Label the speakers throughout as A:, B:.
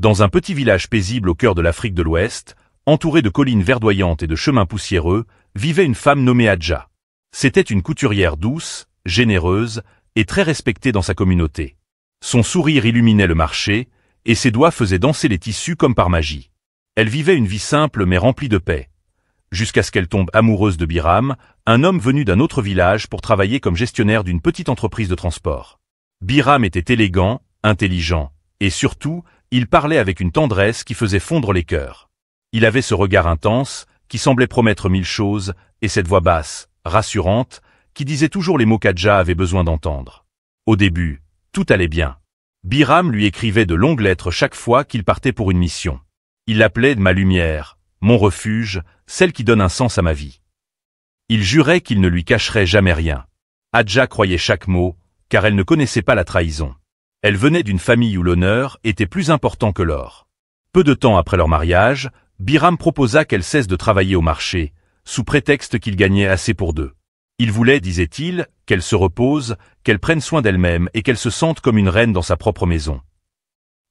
A: Dans un petit village paisible au cœur de l'Afrique de l'Ouest, entouré de collines verdoyantes et de chemins poussiéreux, vivait une femme nommée Hadja. C'était une couturière douce, généreuse et très respectée dans sa communauté. Son sourire illuminait le marché, et ses doigts faisaient danser les tissus comme par magie. Elle vivait une vie simple mais remplie de paix, jusqu'à ce qu'elle tombe amoureuse de Biram, un homme venu d'un autre village pour travailler comme gestionnaire d'une petite entreprise de transport. Biram était élégant, intelligent, et surtout, il parlait avec une tendresse qui faisait fondre les cœurs. Il avait ce regard intense, qui semblait promettre mille choses, et cette voix basse, rassurante, qui disait toujours les mots qu'Hadja avait besoin d'entendre. Au début, tout allait bien. Biram lui écrivait de longues lettres chaque fois qu'il partait pour une mission. Il l'appelait ma lumière, mon refuge, celle qui donne un sens à ma vie. Il jurait qu'il ne lui cacherait jamais rien. Hadja croyait chaque mot, car elle ne connaissait pas la trahison. Elle venait d'une famille où l'honneur était plus important que l'or. Peu de temps après leur mariage, Biram proposa qu'elle cesse de travailler au marché, sous prétexte qu'il gagnait assez pour deux. Il voulait, disait-il, qu'elle se repose, qu'elle prenne soin d'elle-même et qu'elle se sente comme une reine dans sa propre maison.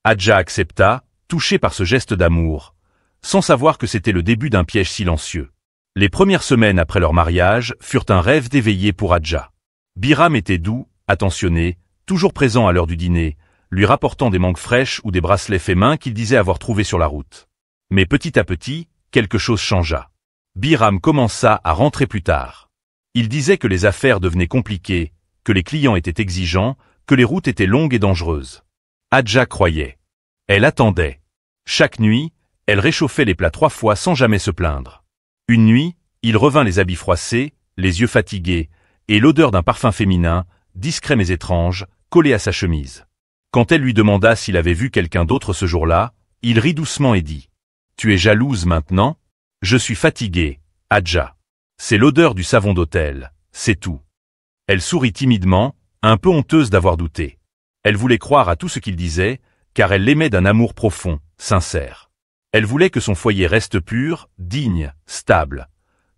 A: Hadja accepta, touchée par ce geste d'amour, sans savoir que c'était le début d'un piège silencieux. Les premières semaines après leur mariage furent un rêve d'éveillé pour Hadja. Biram était doux, attentionné, toujours présent à l'heure du dîner, lui rapportant des mangues fraîches ou des bracelets faits main qu'il disait avoir trouvés sur la route. Mais petit à petit, quelque chose changea. Biram commença à rentrer plus tard. Il disait que les affaires devenaient compliquées, que les clients étaient exigeants, que les routes étaient longues et dangereuses. Hadja croyait. Elle attendait. Chaque nuit, elle réchauffait les plats 3 fois sans jamais se plaindre. Une nuit, il revint les habits froissés, les yeux fatigués, et l'odeur d'un parfum féminin, discret mais étrange, collé à sa chemise. Quand elle lui demanda s'il avait vu quelqu'un d'autre ce jour-là, il rit doucement et dit « Tu es jalouse maintenant ? Je suis fatigué, Hadja. C'est l'odeur du savon d'hôtel, c'est tout. » Elle sourit timidement, un peu honteuse d'avoir douté. Elle voulait croire à tout ce qu'il disait, car elle l'aimait d'un amour profond, sincère. Elle voulait que son foyer reste pur, digne, stable,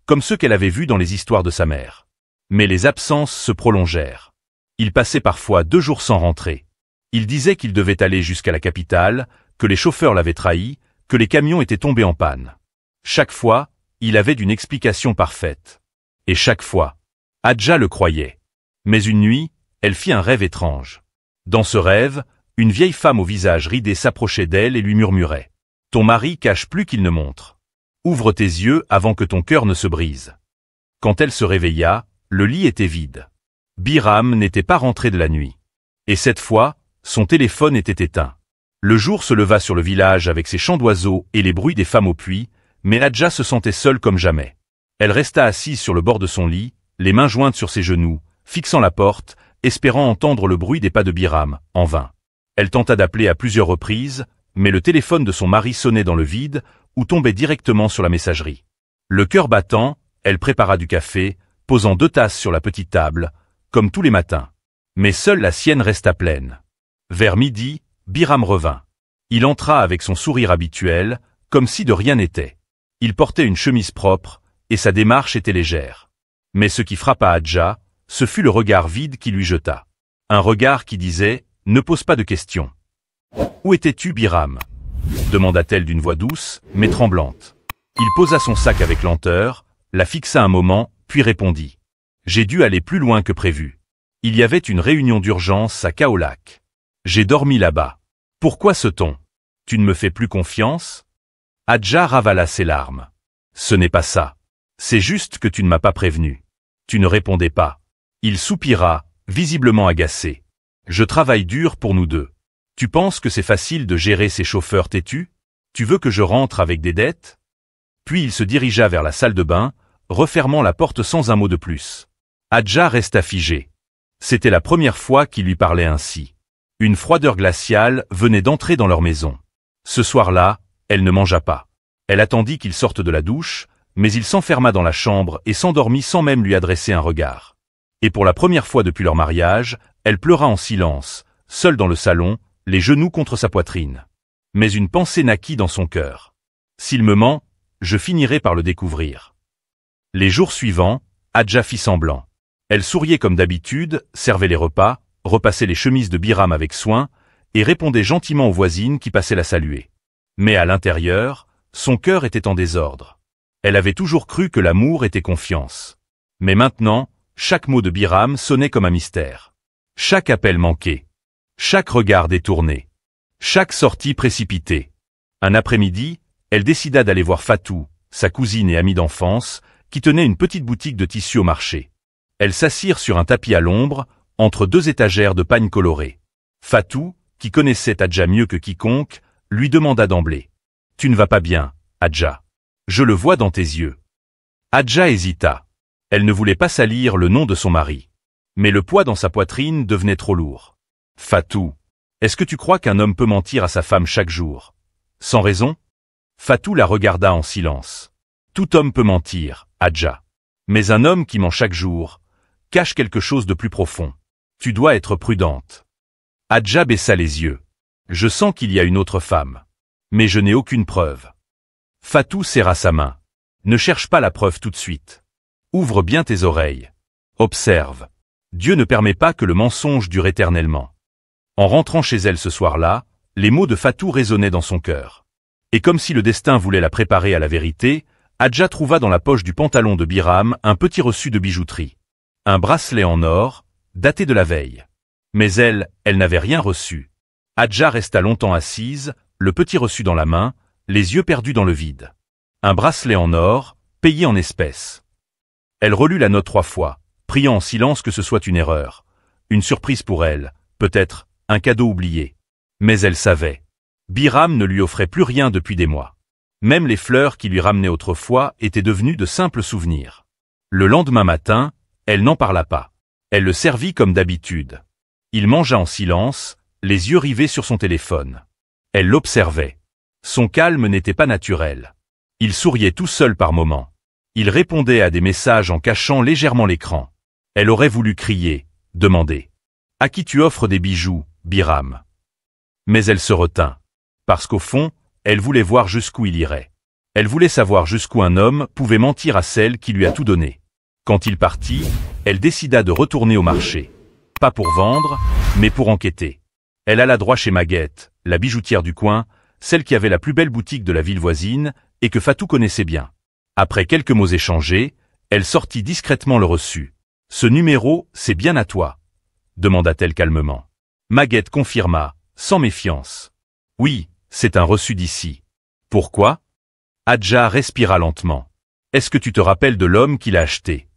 A: comme ceux qu'elle avait vus dans les histoires de sa mère. Mais les absences se prolongèrent. Il passait parfois 2 jours sans rentrer. Il disait qu'il devait aller jusqu'à la capitale, que les chauffeurs l'avaient trahi, que les camions étaient tombés en panne. Chaque fois, il avait d'une explication parfaite. Et chaque fois, Hadja le croyait. Mais une nuit, elle fit un rêve étrange. Dans ce rêve, une vieille femme au visage ridé s'approchait d'elle et lui murmurait « Ton mari cache plus qu'il ne montre. Ouvre tes yeux avant que ton cœur ne se brise. » Quand elle se réveilla, le lit était vide. Biram n'était pas rentré de la nuit. Et cette fois, son téléphone était éteint. Le jour se leva sur le village avec ses chants d'oiseaux et les bruits des femmes au puits, mais Hadja se sentait seule comme jamais. Elle resta assise sur le bord de son lit, les mains jointes sur ses genoux, fixant la porte, espérant entendre le bruit des pas de Biram, en vain. Elle tenta d'appeler à plusieurs reprises, mais le téléphone de son mari sonnait dans le vide, ou tombait directement sur la messagerie. Le cœur battant, elle prépara du café, posant 2 tasses sur la petite table, comme tous les matins. Mais seule la sienne resta pleine. Vers midi, Biram revint. Il entra avec son sourire habituel, comme si de rien n'était. Il portait une chemise propre, et sa démarche était légère. Mais ce qui frappa Hadja, ce fut le regard vide qu'il lui jeta. Un regard qui disait « Ne pose pas de questions ». « Où étais-tu, Biram » demanda-t-elle d'une voix douce, mais tremblante. Il posa son sac avec lenteur, la fixa un moment, puis répondit « J'ai dû aller plus loin que prévu. Il y avait une réunion d'urgence à Kaolack. J'ai dormi là-bas. Pourquoi ce ton? Tu ne me fais plus confiance » Hadja ravala ses larmes. « Ce n'est pas ça. C'est juste que tu ne m'as pas prévenu. Tu ne répondais pas. » Il soupira, visiblement agacé. « Je travaille dur pour nous deux. Tu penses que c'est facile de gérer ces chauffeurs têtus? Tu veux que je rentre avec des dettes ?» Puis il se dirigea vers la salle de bain, refermant la porte sans un mot de plus. Hadja resta figée. C'était la première fois qu'il lui parlait ainsi. Une froideur glaciale venait d'entrer dans leur maison. Ce soir-là, elle ne mangea pas. Elle attendit qu'il sorte de la douche, mais il s'enferma dans la chambre et s'endormit sans même lui adresser un regard. Et pour la première fois depuis leur mariage, elle pleura en silence, seule dans le salon, les genoux contre sa poitrine. Mais une pensée naquit dans son cœur. S'il me ment, je finirai par le découvrir. Les jours suivants, Hadja fit semblant. Elle souriait comme d'habitude, servait les repas, repassait les chemises de Biram avec soin, et répondait gentiment aux voisines qui passaient la saluer. Mais à l'intérieur, son cœur était en désordre. Elle avait toujours cru que l'amour était confiance. Mais maintenant, chaque mot de Biram sonnait comme un mystère. Chaque appel manqué. Chaque regard détourné. Chaque sortie précipitée. Un après-midi, elle décida d'aller voir Fatou, sa cousine et amie d'enfance, qui tenait une petite boutique de tissus au marché. Elles s'assirent sur un tapis à l'ombre, entre deux étagères de pagnes colorées. Fatou, qui connaissait Hadja mieux que quiconque, lui demanda d'emblée. « Tu ne vas pas bien, Hadja. Je le vois dans tes yeux. » Hadja hésita. Elle ne voulait pas salir le nom de son mari. Mais le poids dans sa poitrine devenait trop lourd. « Fatou, est-ce que tu crois qu'un homme peut mentir à sa femme chaque jour? Sans raison ?» Fatou la regarda en silence. « Tout homme peut mentir, Hadja. Mais un homme qui ment chaque jour cache quelque chose de plus profond. Tu dois être prudente. » Hadja baissa les yeux. « Je sens qu'il y a une autre femme. Mais je n'ai aucune preuve. » Fatou serra sa main. « Ne cherche pas la preuve tout de suite. Ouvre bien tes oreilles. Observe. Dieu ne permet pas que le mensonge dure éternellement. » En rentrant chez elle ce soir-là, les mots de Fatou résonnaient dans son cœur. Et comme si le destin voulait la préparer à la vérité, Hadja trouva dans la poche du pantalon de Biram un petit reçu de bijouterie. Un bracelet en or, daté de la veille. Mais elle n'avait rien reçu. Hadja resta longtemps assise, le petit reçu dans la main, les yeux perdus dans le vide. Un bracelet en or, payé en espèces. Elle relut la note 3 fois, priant en silence que ce soit une erreur. Une surprise pour elle, peut-être, un cadeau oublié. Mais elle savait. Biram ne lui offrait plus rien depuis des mois. Même les fleurs qui lui ramenaient autrefois étaient devenues de simples souvenirs. Le lendemain matin, elle n'en parla pas. Elle le servit comme d'habitude. Il mangea en silence, les yeux rivés sur son téléphone. Elle l'observait. Son calme n'était pas naturel. Il souriait tout seul par moments. Il répondait à des messages en cachant légèrement l'écran. Elle aurait voulu crier, demander. « À qui tu offres des bijoux, Biram ?» Mais elle se retint. Parce qu'au fond, elle voulait voir jusqu'où il irait. Elle voulait savoir jusqu'où un homme pouvait mentir à celle qui lui a tout donné. Quand il partit, elle décida de retourner au marché. Pas pour vendre, mais pour enquêter. Elle alla droit chez Maguette, la bijoutière du coin, celle qui avait la plus belle boutique de la ville voisine et que Fatou connaissait bien. Après quelques mots échangés, elle sortit discrètement le reçu. « Ce numéro, c'est bien à toi ?» demanda-t-elle calmement. Maguette confirma, sans méfiance. « Oui, c'est un reçu d'ici. » « Pourquoi ?» Hadja respira lentement. « Est-ce que tu te rappelles de l'homme qui l'a acheté ?»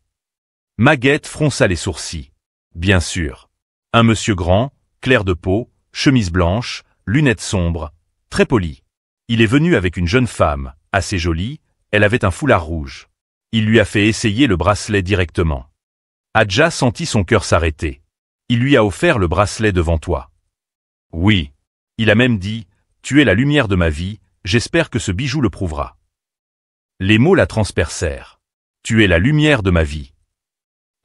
A: Maguette fronça les sourcils. « Bien sûr. Un monsieur grand, clair de peau, chemise blanche, lunettes sombres, très poli. Il est venu avec une jeune femme, assez jolie, elle avait un foulard rouge. Il lui a fait essayer le bracelet directement. » Hadja sentit son cœur s'arrêter. « Il lui a offert le bracelet devant toi. » »« Oui. Il a même dit, « Tu es la lumière de ma vie, j'espère que ce bijou le prouvera. » Les mots la transpercèrent. « Tu es la lumière de ma vie. »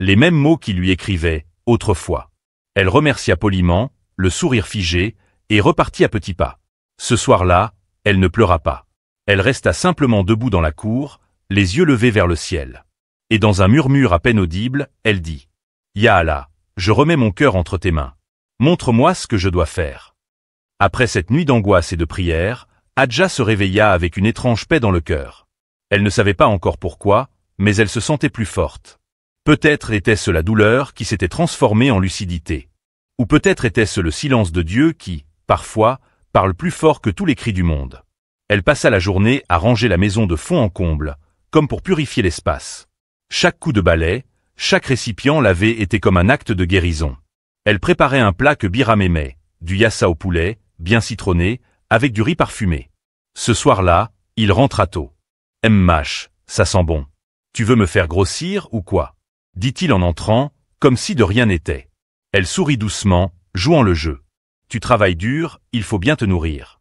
A: Les mêmes mots qu'il lui écrivait, autrefois. Elle remercia poliment, le sourire figé, et repartit à petits pas. Ce soir-là, elle ne pleura pas. Elle resta simplement debout dans la cour, les yeux levés vers le ciel. Et dans un murmure à peine audible, elle dit « Ya Allah, je remets mon cœur entre tes mains. Montre-moi ce que je dois faire. » Après cette nuit d'angoisse et de prière, Hadja se réveilla avec une étrange paix dans le cœur. Elle ne savait pas encore pourquoi, mais elle se sentait plus forte. Peut-être était-ce la douleur qui s'était transformée en lucidité. Ou peut-être était-ce le silence de Dieu qui, parfois, parle plus fort que tous les cris du monde. Elle passa la journée à ranger la maison de fond en comble, comme pour purifier l'espace. Chaque coup de balai, chaque récipient lavé était comme un acte de guérison. Elle préparait un plat que Biram aimait, du yassa au poulet, bien citronné, avec du riz parfumé. Ce soir-là, il rentra tôt. « Mmash, ça sent bon. Tu veux me faire grossir ou quoi ?» dit-il en entrant, comme si de rien n'était. Elle sourit doucement, jouant le jeu. « Tu travailles dur, il faut bien te nourrir. »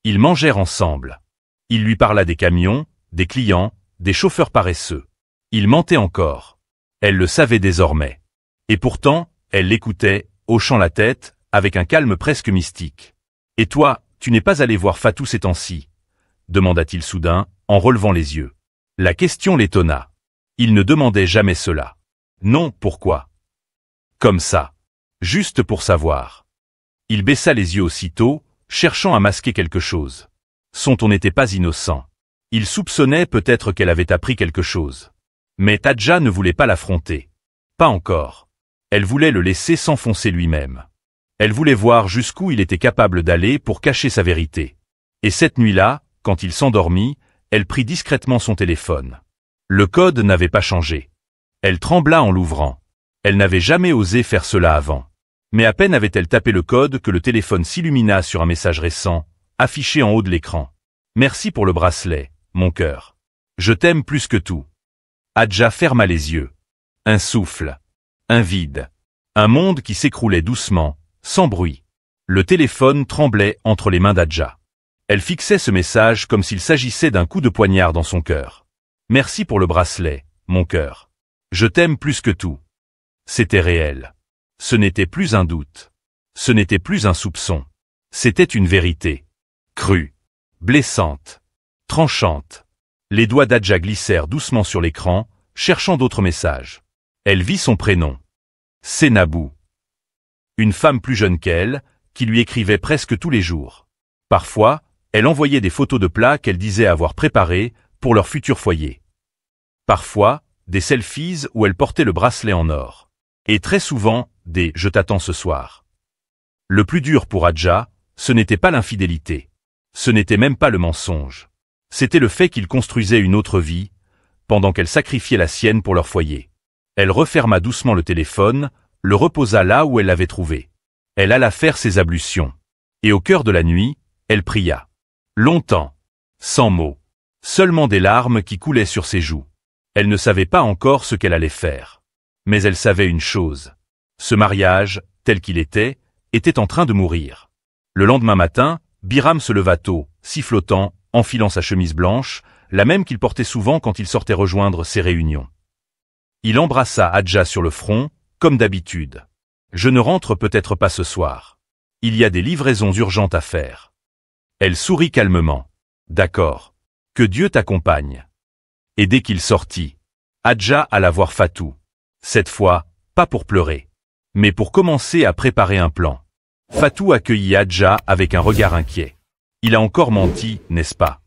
A: Ils mangèrent ensemble. Il lui parla des camions, des clients, des chauffeurs paresseux. Il mentait encore. Elle le savait désormais. Et pourtant, elle l'écoutait, hochant la tête, avec un calme presque mystique. « Et toi, tu n'es pas allé voir Fatou ces temps-ci ?» demanda-t-il soudain, en relevant les yeux. La question l'étonna. Il ne demandait jamais cela. Non, pourquoi? Comme ça. Juste pour savoir. Il baissa les yeux aussitôt, cherchant à masquer quelque chose. Son ton n'était pas innocent. Il soupçonnait peut-être qu'elle avait appris quelque chose. Mais Tadja ne voulait pas l'affronter. Pas encore. Elle voulait le laisser s'enfoncer lui-même. Elle voulait voir jusqu'où il était capable d'aller pour cacher sa vérité. Et cette nuit-là, quand il s'endormit, elle prit discrètement son téléphone. Le code n'avait pas changé. Elle trembla en l'ouvrant. Elle n'avait jamais osé faire cela avant. Mais à peine avait-elle tapé le code que le téléphone s'illumina sur un message récent, affiché en haut de l'écran. « Merci pour le bracelet, mon cœur. Je t'aime plus que tout. » Adja ferma les yeux. Un souffle. Un vide. Un monde qui s'écroulait doucement, sans bruit. Le téléphone tremblait entre les mains d'Adja. Elle fixait ce message comme s'il s'agissait d'un coup de poignard dans son cœur. « Merci pour le bracelet, mon cœur. Je t'aime plus que tout. » C'était réel. Ce n'était plus un doute. Ce n'était plus un soupçon. C'était une vérité. Crue. Blessante. Tranchante. Les doigts d'Adja glissèrent doucement sur l'écran, cherchant d'autres messages. Elle vit son prénom. Sénabou. Une femme plus jeune qu'elle, qui lui écrivait presque tous les jours. Parfois, elle envoyait des photos de plats qu'elle disait avoir préparés pour leur futur foyer. Parfois, des selfies où elle portait le bracelet en or. Et très souvent, des « je t'attends ce soir ». Le plus dur pour Adja, ce n'était pas l'infidélité. Ce n'était même pas le mensonge. C'était le fait qu'il construisait une autre vie, pendant qu'elle sacrifiait la sienne pour leur foyer. Elle referma doucement le téléphone, le reposa là où elle l'avait trouvé. Elle alla faire ses ablutions. Et au cœur de la nuit, elle pria. Longtemps. Sans mots. Seulement des larmes qui coulaient sur ses joues. Elle ne savait pas encore ce qu'elle allait faire. Mais elle savait une chose. Ce mariage, tel qu'il était en train de mourir. Le lendemain matin, Biram se leva tôt, sifflotant, enfilant sa chemise blanche, la même qu'il portait souvent quand il sortait rejoindre ses réunions. Il embrassa Adja sur le front, comme d'habitude. « Je ne rentre peut-être pas ce soir. Il y a des livraisons urgentes à faire. » Elle sourit calmement. « D'accord. Que Dieu t'accompagne. » Et dès qu'il sortit, Adja alla voir Fatou. Cette fois, pas pour pleurer, mais pour commencer à préparer un plan. Fatou accueillit Adja avec un regard inquiet. Il a encore menti, n'est-ce pas?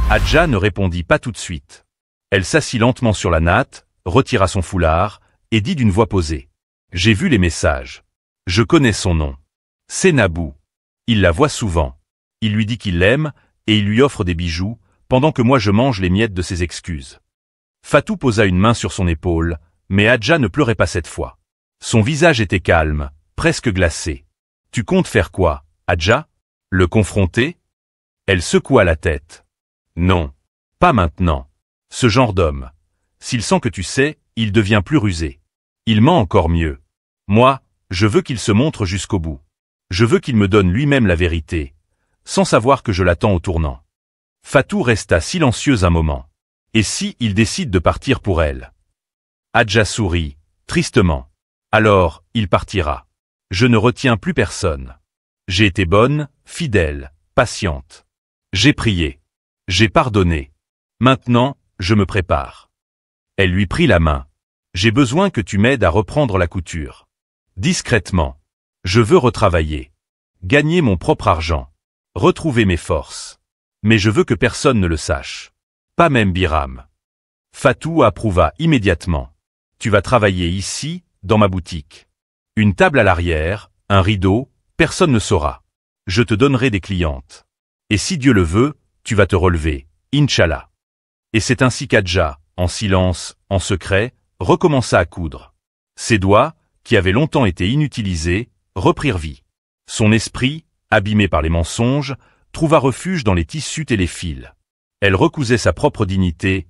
A: Adja ne répondit pas tout de suite. Elle s'assit lentement sur la natte, retira son foulard, et dit d'une voix posée. J'ai vu les messages. Je connais son nom. C'est Nabou. Il la voit souvent. Il lui dit qu'il l'aime, et il lui offre des bijoux, pendant que moi je mange les miettes de ses excuses. Fatou posa une main sur son épaule, mais Adja ne pleurait pas cette fois. Son visage était calme, presque glacé. Tu comptes faire quoi, Adja? Le confronter? Elle secoua la tête. Non. Pas maintenant. Ce genre d'homme. S'il sent que tu sais, il devient plus rusé. Il ment encore mieux. Moi, je veux qu'il se montre jusqu'au bout. Je veux qu'il me donne lui-même la vérité, sans savoir que je l'attends au tournant. Fatou resta silencieuse un moment. Et si il décide de partir pour elle? Adja sourit, tristement. Alors, il partira. Je ne retiens plus personne. J'ai été bonne, fidèle, patiente. J'ai prié. J'ai pardonné. Maintenant, je me prépare. Elle lui prit la main. J'ai besoin que tu m'aides à reprendre la couture. Discrètement. Je veux retravailler. Gagner mon propre argent. Retrouver mes forces. Mais je veux que personne ne le sache. Pas même Biram. Fatou approuva immédiatement. Tu vas travailler ici, dans ma boutique. Une table à l'arrière, un rideau, personne ne saura. Je te donnerai des clientes. Et si Dieu le veut, tu vas te relever, Inch'Allah. Et c'est ainsi qu'Adja, en silence, en secret, recommença à coudre. Ses doigts, qui avaient longtemps été inutilisés, reprirent vie. Son esprit, abîmé par les mensonges, trouva refuge dans les tissus et les fils. Elle recousait sa propre dignité,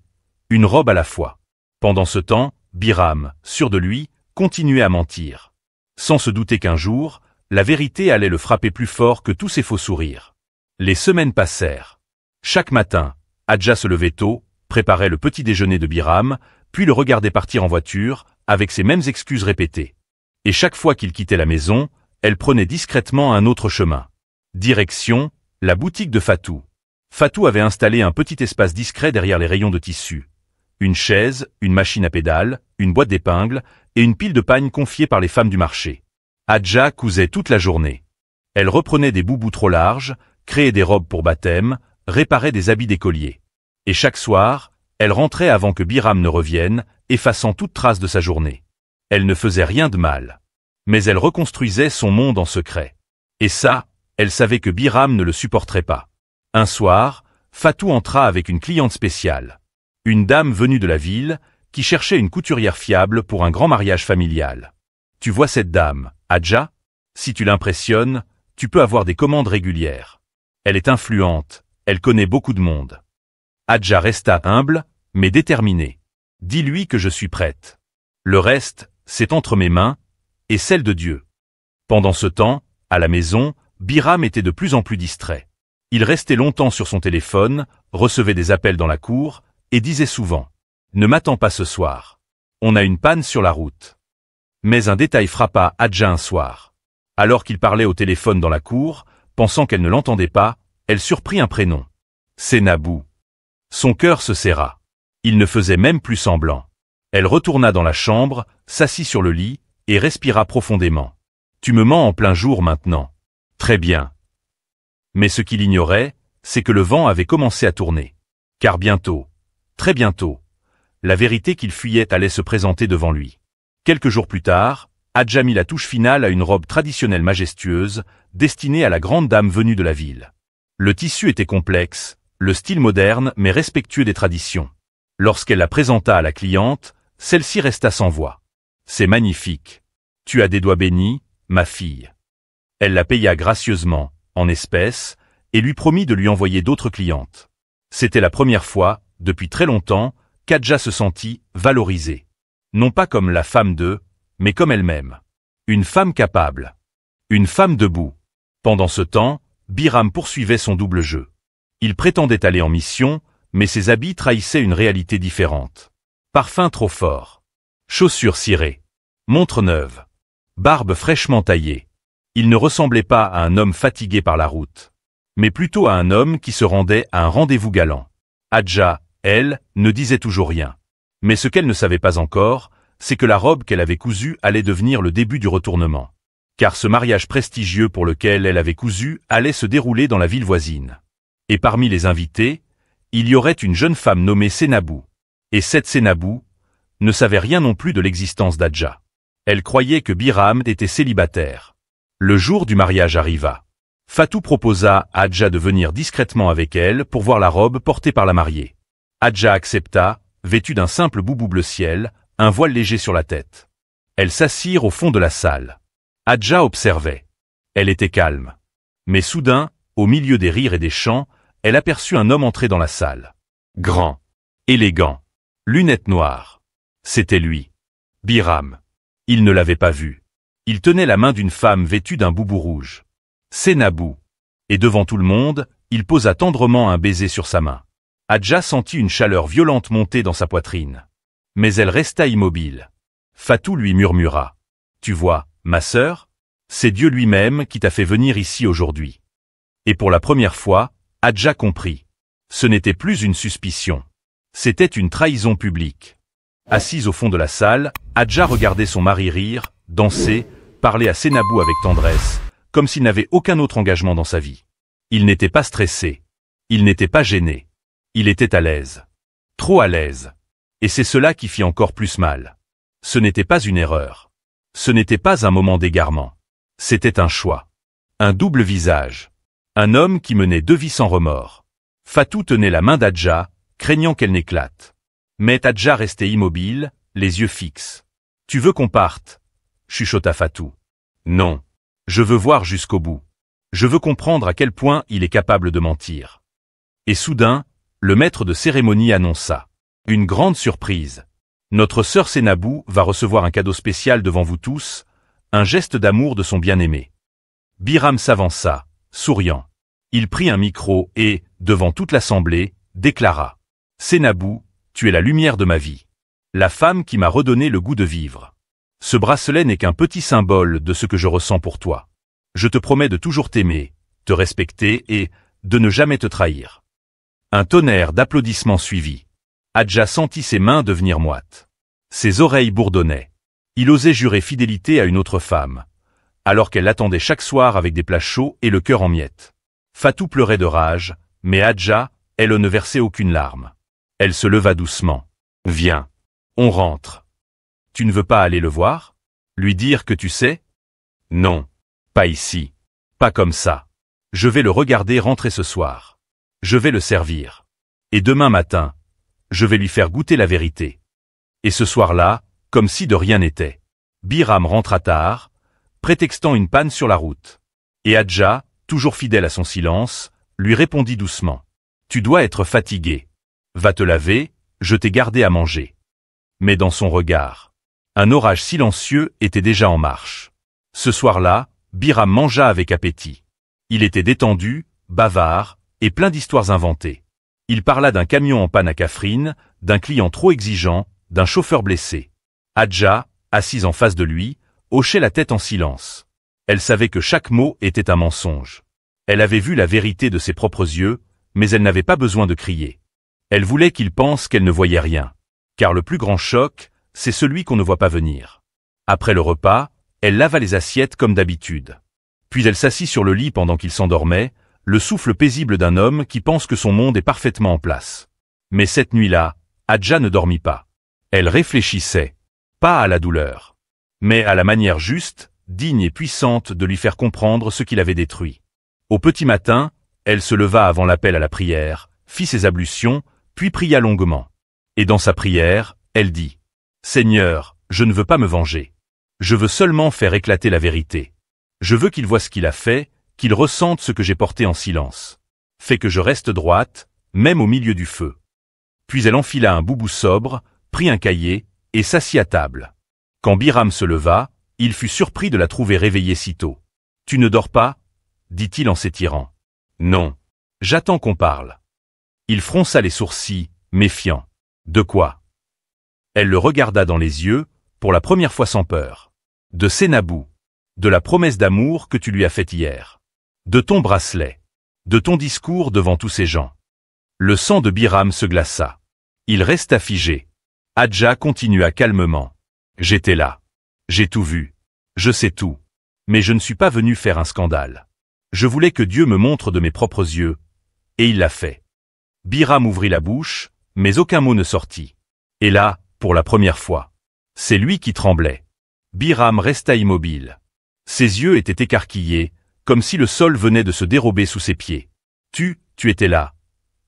A: une robe à la fois. Pendant ce temps, Biram, sûr de lui, continuait à mentir. Sans se douter qu'un jour, la vérité allait le frapper plus fort que tous ses faux sourires. Les semaines passèrent. Chaque matin, Adja se levait tôt, préparait le petit déjeuner de Biram, puis le regardait partir en voiture, avec ses mêmes excuses répétées. Et chaque fois qu'il quittait la maison, elle prenait discrètement un autre chemin. Direction, la boutique de Fatou. Fatou avait installé un petit espace discret derrière les rayons de tissus. Une chaise, une machine à pédales, une boîte d'épingles et une pile de pagnes confiées par les femmes du marché. Adja cousait toute la journée. Elle reprenait des boubous trop larges, créait des robes pour baptême, réparait des habits d'écolier. Et chaque soir, elle rentrait avant que Biram ne revienne, effaçant toute trace de sa journée. Elle ne faisait rien de mal. Mais elle reconstruisait son monde en secret. Et ça, elle savait que Biram ne le supporterait pas. Un soir, Fatou entra avec une cliente spéciale. Une dame venue de la ville, qui cherchait une couturière fiable pour un grand mariage familial. Tu vois cette dame, Hadja? Si tu l'impressionnes, tu peux avoir des commandes régulières. Elle est influente, elle connaît beaucoup de monde. Hadja resta humble, mais déterminée. Dis-lui que je suis prête. Le reste, c'est entre mes mains, et celle de Dieu. Pendant ce temps, à la maison, Biram était de plus en plus distrait. Il restait longtemps sur son téléphone, recevait des appels dans la cour, et disait souvent « Ne m'attends pas ce soir. On a une panne sur la route. » Mais un détail frappa Hadja un soir. Alors qu'il parlait au téléphone dans la cour, pensant qu'elle ne l'entendait pas, elle surprit un prénom. C'est Nabou. Son cœur se serra. Il ne faisait même plus semblant. Elle retourna dans la chambre, s'assit sur le lit, et respira profondément. Tu me mens en plein jour maintenant. Très bien. Mais ce qu'il ignorait, c'est que le vent avait commencé à tourner. Car bientôt, très bientôt, la vérité qu'il fuyait allait se présenter devant lui. Quelques jours plus tard, Hadja mit la touche finale à une robe traditionnelle majestueuse, destinée à la grande dame venue de la ville. Le tissu était complexe, le style moderne mais respectueux des traditions. Lorsqu'elle la présenta à la cliente, celle-ci resta sans voix. C'est magnifique. Tu as des doigts bénis, ma fille. Elle la paya gracieusement, en espèces, et lui promit de lui envoyer d'autres clientes. C'était la première fois, depuis très longtemps, qu'Hadja se sentit valorisée. Non pas comme la femme de, mais comme elle-même. Une femme capable. Une femme debout. Pendant ce temps, Biram poursuivait son double jeu. Il prétendait aller en mission, mais ses habits trahissaient une réalité différente. Parfum trop fort. Chaussures cirées. Montre neuve. Barbe fraîchement taillée. Il ne ressemblait pas à un homme fatigué par la route, mais plutôt à un homme qui se rendait à un rendez-vous galant. Hadja, elle, ne disait toujours rien. Mais ce qu'elle ne savait pas encore, c'est que la robe qu'elle avait cousue allait devenir le début du retournement. Car ce mariage prestigieux pour lequel elle avait cousu allait se dérouler dans la ville voisine. Et parmi les invités, il y aurait une jeune femme nommée Sénabou. Et cette Sénabou ne savait rien non plus de l'existence d'Hadja. Elle croyait que Biram était célibataire. Le jour du mariage arriva. Fatou proposa à Hadja de venir discrètement avec elle pour voir la robe portée par la mariée. Hadja accepta, vêtue d'un simple boubou bleu ciel, un voile léger sur la tête. Elles s'assirent au fond de la salle. Hadja observait. Elle était calme. Mais soudain, au milieu des rires et des chants, elle aperçut un homme entrer dans la salle. Grand, élégant, lunettes noires. C'était lui. Biram. Il ne l'avait pas vu. Il tenait la main d'une femme vêtue d'un boubou rouge. C'est Nabou. Et devant tout le monde, il posa tendrement un baiser sur sa main. Hadja sentit une chaleur violente monter dans sa poitrine. Mais elle resta immobile. Fatou lui murmura. Tu vois, ma sœur, c'est Dieu lui-même qui t'a fait venir ici aujourd'hui. Et pour la première fois, Hadja comprit. Ce n'était plus une suspicion. C'était une trahison publique. Assise au fond de la salle, Hadja regardait son mari rire, danser, parler à Sénabou avec tendresse, comme s'il n'avait aucun autre engagement dans sa vie. Il n'était pas stressé. Il n'était pas gêné. Il était à l'aise. Trop à l'aise. Et c'est cela qui fit encore plus mal. Ce n'était pas une erreur. Ce n'était pas un moment d'égarement. C'était un choix. Un double visage. Un homme qui menait deux vies sans remords. Fatou tenait la main d'Hadja, craignant qu'elle n'éclate. Mais Hadja restait immobile, les yeux fixes. « Tu veux qu'on parte ?» chuchota Fatou. « Non. Je veux voir jusqu'au bout. Je veux comprendre à quel point il est capable de mentir. » Et soudain, le maître de cérémonie annonça. Une grande surprise. Notre sœur Sénabou va recevoir un cadeau spécial devant vous tous, un geste d'amour de son bien-aimé. Biram s'avança, souriant. Il prit un micro et, devant toute l'assemblée, déclara. Sénabou, tu es la lumière de ma vie. La femme qui m'a redonné le goût de vivre. Ce bracelet n'est qu'un petit symbole de ce que je ressens pour toi. Je te promets de toujours t'aimer, te respecter et de ne jamais te trahir. Un tonnerre d'applaudissements suivit. Hadja sentit ses mains devenir moites. Ses oreilles bourdonnaient. Il osait jurer fidélité à une autre femme. alors qu'elle l'attendait chaque soir avec des plats chauds et le cœur en miettes. Fatou pleurait de rage, mais Hadja, elle ne versait aucune larme. Elle se leva doucement. « Viens. On rentre. »« Tu ne veux pas aller le voir? Lui dire que tu sais? »« Non. Pas ici. Pas comme ça. Je vais le regarder rentrer ce soir. Je vais le servir. Et demain matin, je vais lui faire goûter la vérité. » Et ce soir-là, comme si de rien n'était, Biram rentra tard, prétextant une panne sur la route. Et Hadja, toujours fidèle à son silence, lui répondit doucement. « Tu dois être fatigué. Va te laver, je t'ai gardé à manger. » Mais dans son regard, un orage silencieux était déjà en marche. Ce soir-là, Biram mangea avec appétit. Il était détendu, bavard, et plein d'histoires inventées. Il parla d'un camion en panne à Kaffrine, d'un client trop exigeant, d'un chauffeur blessé. Hadja, assise en face de lui, hochait la tête en silence. Elle savait que chaque mot était un mensonge. Elle avait vu la vérité de ses propres yeux, mais elle n'avait pas besoin de crier. Elle voulait qu'il pense qu'elle ne voyait rien. Car le plus grand choc, c'est celui qu'on ne voit pas venir. Après le repas, elle lava les assiettes comme d'habitude. Puis elle s'assit sur le lit pendant qu'il s'endormait, le souffle paisible d'un homme qui pense que son monde est parfaitement en place. Mais cette nuit-là, Hadja ne dormit pas. Elle réfléchissait, pas à la douleur, mais à la manière juste, digne et puissante de lui faire comprendre ce qu'il avait détruit. Au petit matin, elle se leva avant l'appel à la prière, fit ses ablutions, puis pria longuement. Et dans sa prière, elle dit « Seigneur, je ne veux pas me venger. Je veux seulement faire éclater la vérité. Je veux qu'il voie ce qu'il a fait, qu'il ressente ce que j'ai porté en silence. Fais que je reste droite, même au milieu du feu. » Puis elle enfila un boubou sobre, prit un cahier, et s'assit à table. Quand Biram se leva, il fut surpris de la trouver réveillée si tôt. « Tu ne dors pas ?» dit-il en s'étirant. « Non. J'attends qu'on parle. » Il fronça les sourcils, méfiant. « De quoi ?» Elle le regarda dans les yeux, pour la première fois sans peur. « De Sénabou. De la promesse d'amour que tu lui as faite hier. De ton bracelet. De ton discours devant tous ces gens. » Le sang de Biram se glaça. Il resta figé. Hadja continua calmement. « J'étais là. J'ai tout vu. Je sais tout. Mais je ne suis pas venu faire un scandale. Je voulais que Dieu me montre de mes propres yeux. Et il l'a fait. » Biram ouvrit la bouche, mais aucun mot ne sortit. Et là, pour la première fois, c'est lui qui tremblait. Biram resta immobile. Ses yeux étaient écarquillés, comme si le sol venait de se dérober sous ses pieds. « Tu étais là, »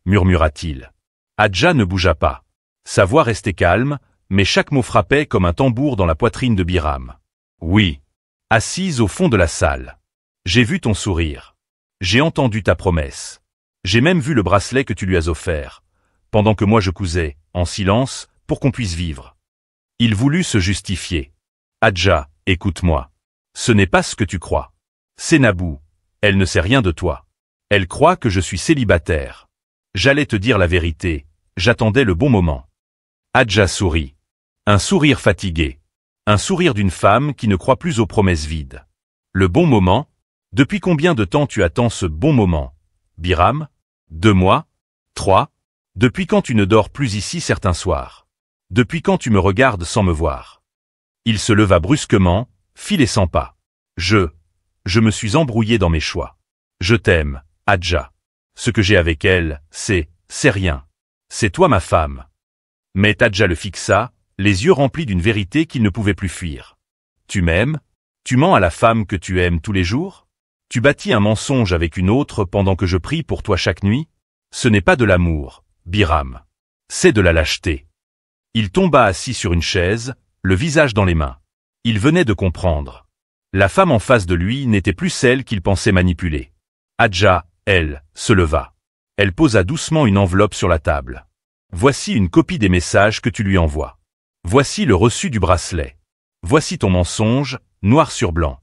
A: murmura-t-il. Hadja ne bougea pas. Sa voix restait calme, mais chaque mot frappait comme un tambour dans la poitrine de Biram. « Oui. » Assise au fond de la salle. « J'ai vu ton sourire. J'ai entendu ta promesse. J'ai même vu le bracelet que tu lui as offert, pendant que moi je cousais, en silence, pour qu'on puisse vivre. » Il voulut se justifier. « Hadja, écoute-moi. Ce n'est pas ce que tu crois. Sénabou, elle ne sait rien de toi. Elle croit que je suis célibataire. J'allais te dire la vérité, j'attendais le bon moment. » Hadja sourit. Un sourire fatigué. Un sourire d'une femme qui ne croit plus aux promesses vides. Le bon moment? Depuis combien de temps tu attends ce bon moment, Biram? 2 mois? 3? Depuis quand tu ne dors plus ici certains soirs? Depuis quand tu me regardes sans me voir? Il se leva brusquement, fit les 100 pas. Je me suis embrouillé dans mes choix. Je t'aime, Hadja. Ce que j'ai avec elle, c'est rien. C'est toi ma femme. Mais Hadja le fixa, les yeux remplis d'une vérité qu'il ne pouvait plus fuir. Tu m'aimes? Tu mens à la femme que tu aimes tous les jours? Tu bâtis un mensonge avec une autre pendant que je prie pour toi chaque nuit? Ce n'est pas de l'amour, Biram. C'est de la lâcheté. Il tomba assis sur une chaise, le visage dans les mains. Il venait de comprendre. La femme en face de lui n'était plus celle qu'il pensait manipuler. Hadja, elle, se leva. Elle posa doucement une enveloppe sur la table. Voici une copie des messages que tu lui envoies. Voici le reçu du bracelet. Voici ton mensonge, noir sur blanc.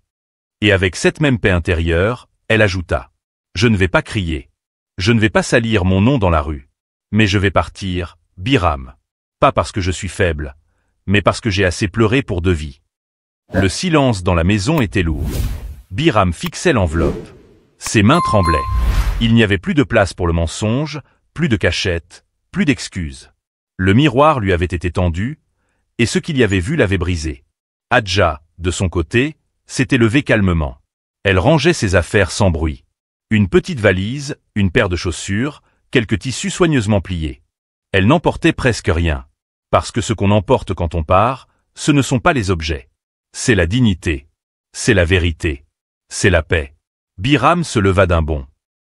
A: Et avec cette même paix intérieure, elle ajouta. Je ne vais pas crier. Je ne vais pas salir mon nom dans la rue. Mais je vais partir, Biram. Pas parce que je suis faible, mais parce que j'ai assez pleuré pour 2 vies. Le silence dans la maison était lourd. Biram fixait l'enveloppe. Ses mains tremblaient. Il n'y avait plus de place pour le mensonge, plus de cachette, plus d'excuses. Le miroir lui avait été tendu, et ce qu'il y avait vu l'avait brisé. Hadja, de son côté, s'était levée calmement. Elle rangeait ses affaires sans bruit. Une petite valise, une paire de chaussures, quelques tissus soigneusement pliés. Elle n'emportait presque rien. Parce que ce qu'on emporte quand on part, ce ne sont pas les objets. C'est la dignité. C'est la vérité. C'est la paix. Biram se leva d'un bond.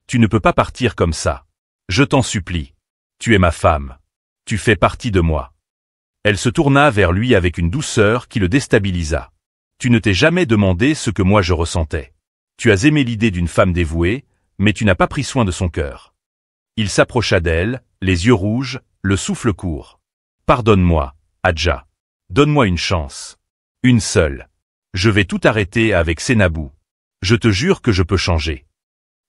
A: Tu ne peux pas partir comme ça. Je t'en supplie. Tu es ma femme. Tu fais partie de moi. Elle se tourna vers lui avec une douceur qui le déstabilisa. Tu ne t'es jamais demandé ce que moi je ressentais. Tu as aimé l'idée d'une femme dévouée, mais tu n'as pas pris soin de son cœur. Il s'approcha d'elle, les yeux rouges, le souffle court. Pardonne-moi, Hadja. Donne-moi une chance. Une seule. Je vais tout arrêter avec Sénabou. Je te jure que je peux changer.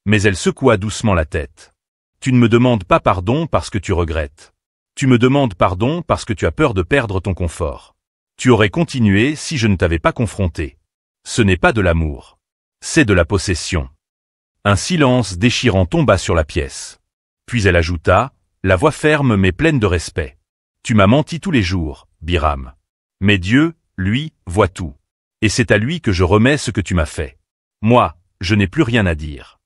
A: Mais elle secoua doucement la tête. Tu ne me demandes pas pardon parce que tu regrettes. Tu me demandes pardon parce que tu as peur de perdre ton confort. Tu aurais continué si je ne t'avais pas confronté. Ce n'est pas de l'amour. C'est de la possession. Un silence déchirant tomba sur la pièce. Puis elle ajouta, la voix ferme mais pleine de respect. Tu m'as menti tous les jours, Biram. Mais Dieu, lui, voit tout. Et c'est à lui que je remets ce que tu m'as fait. Moi, je n'ai plus rien à dire.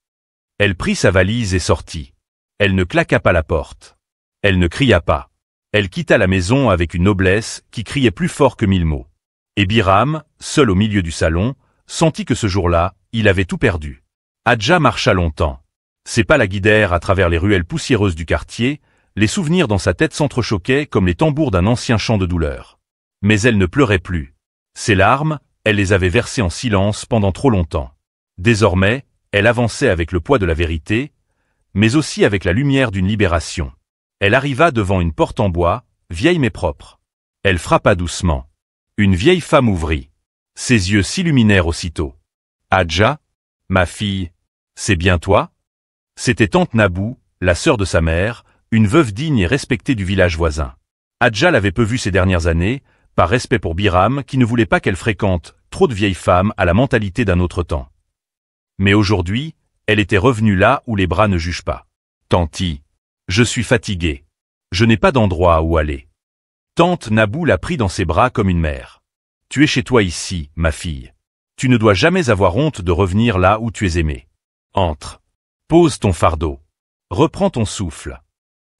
A: Elle prit sa valise et sortit. Elle ne claqua pas la porte. Elle ne cria pas. Elle quitta la maison avec une noblesse qui criait plus fort que 1000 mots. Et Biram, seul au milieu du salon, sentit que ce jour-là, il avait tout perdu. Hadja marcha longtemps. Ses pas la guidèrent à travers les ruelles poussiéreuses du quartier, les souvenirs dans sa tête s'entrechoquaient comme les tambours d'un ancien chant de douleur. Mais elle ne pleurait plus. Ses larmes, elle les avait versées en silence pendant trop longtemps. Désormais, elle avançait avec le poids de la vérité, mais aussi avec la lumière d'une libération. Elle arriva devant une porte en bois, vieille mais propre. Elle frappa doucement. Une vieille femme ouvrit. Ses yeux s'illuminèrent aussitôt. Hadja, ma fille, c'est bien toi? C'était tante Nabou, la sœur de sa mère, une veuve digne et respectée du village voisin. Hadja l'avait peu vue ces dernières années, par respect pour Biram qui ne voulait pas qu'elle fréquente trop de vieilles femmes à la mentalité d'un autre temps. Mais aujourd'hui, elle était revenue là où les bras ne jugent pas. Tanti, je suis fatiguée. Je n'ai pas d'endroit où aller. Tante Nabou la prit dans ses bras comme une mère. Tu es chez toi ici, ma fille. Tu ne dois jamais avoir honte de revenir là où tu es aimée. Entre. Pose ton fardeau. Reprends ton souffle.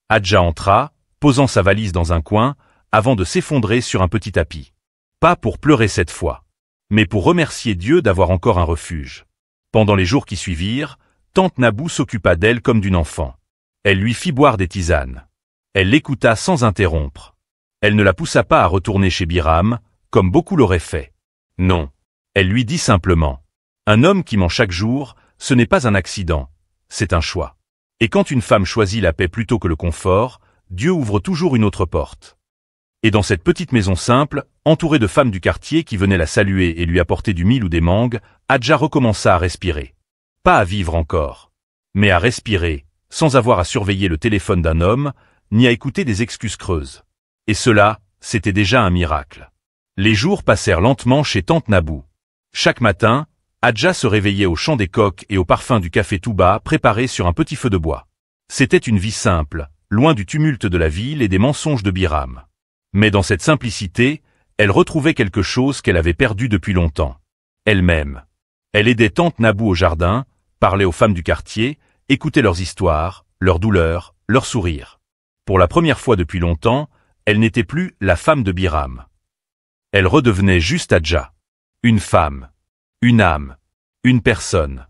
A: Hadja entra, posant sa valise dans un coin, avant de s'effondrer sur un petit tapis. Pas pour pleurer cette fois, mais pour remercier Dieu d'avoir encore un refuge. Pendant les jours qui suivirent, tante Nabou s'occupa d'elle comme d'une enfant. Elle lui fit boire des tisanes. Elle l'écouta sans interrompre. Elle ne la poussa pas à retourner chez Biram, comme beaucoup l'auraient fait. Non. Elle lui dit simplement. Un homme qui ment chaque jour, ce n'est pas un accident, c'est un choix. Et quand une femme choisit la paix plutôt que le confort, Dieu ouvre toujours une autre porte. Et dans cette petite maison simple, entourée de femmes du quartier qui venaient la saluer et lui apporter du mil ou des mangues, Hadja recommença à respirer. Pas à vivre encore, mais à respirer, sans avoir à surveiller le téléphone d'un homme, ni à écouter des excuses creuses. Et cela, c'était déjà un miracle. Les jours passèrent lentement chez tante Nabou. Chaque matin, Hadja se réveillait au chant des coqs et au parfum du café tout bas préparé sur un petit feu de bois. C'était une vie simple, loin du tumulte de la ville et des mensonges de Biram. Mais dans cette simplicité, elle retrouvait quelque chose qu'elle avait perdu depuis longtemps. Elle-même. Elle aidait tante Nabou au jardin, parlait aux femmes du quartier, écoutait leurs histoires, leurs douleurs, leurs sourires. Pour la première fois depuis longtemps, elle n'était plus la femme de Biram. Elle redevenait juste Hadja. Une femme. Une âme. Une personne.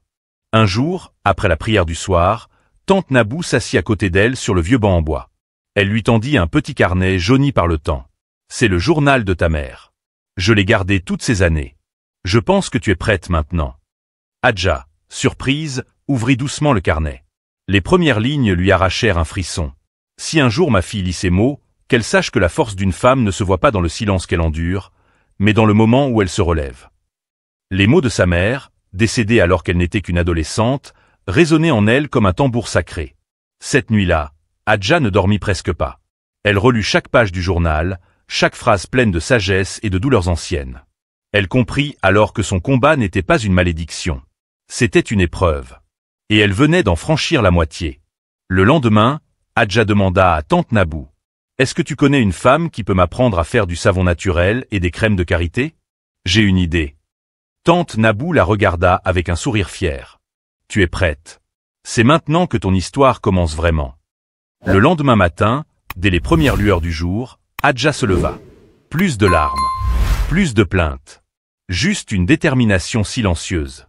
A: Un jour, après la prière du soir, tante Nabou s'assit à côté d'elle sur le vieux banc en bois. Elle lui tendit un petit carnet jauni par le temps. C'est le journal de ta mère. Je l'ai gardé toutes ces années. Je pense que tu es prête maintenant. Hadja, surprise, ouvrit doucement le carnet. Les premières lignes lui arrachèrent un frisson. Si un jour ma fille lit ces mots, qu'elle sache que la force d'une femme ne se voit pas dans le silence qu'elle endure, mais dans le moment où elle se relève. Les mots de sa mère, décédée alors qu'elle n'était qu'une adolescente, résonnaient en elle comme un tambour sacré. Cette nuit-là, Hadja ne dormit presque pas. Elle relut chaque page du journal, chaque phrase pleine de sagesse et de douleurs anciennes. Elle comprit alors que son combat n'était pas une malédiction. C'était une épreuve. Et elle venait d'en franchir la moitié. Le lendemain, Hadja demanda à tante Nabou. « Est-ce que tu connais une femme qui peut m'apprendre à faire du savon naturel et des crèmes de karité ? J'ai une idée. » Tante Nabou la regarda avec un sourire fier. Tu es prête. C'est maintenant que ton histoire commence vraiment. Le lendemain matin, dès les premières lueurs du jour, Hadja se leva. Plus de larmes. Plus de plaintes. Juste une détermination silencieuse.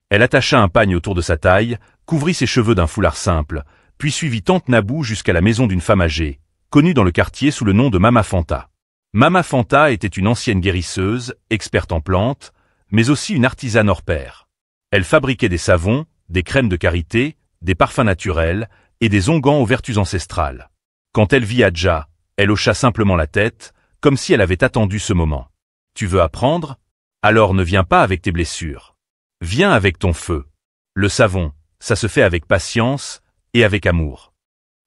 A: Elle attacha un pagne autour de sa taille, couvrit ses cheveux d'un foulard simple, puis suivit tante Nabou jusqu'à la maison d'une femme âgée, connue dans le quartier sous le nom de Mama Fanta. Mama Fanta était une ancienne guérisseuse, experte en plantes, mais aussi une artisane hors pair. Elle fabriquait des savons, des crèmes de karité, des parfums naturels et des onguents aux vertus ancestrales. Quand elle vit Hadja, elle hocha simplement la tête, comme si elle avait attendu ce moment. Tu veux apprendre? Alors ne viens pas avec tes blessures. Viens avec ton feu. Le savon, ça se fait avec patience et avec amour.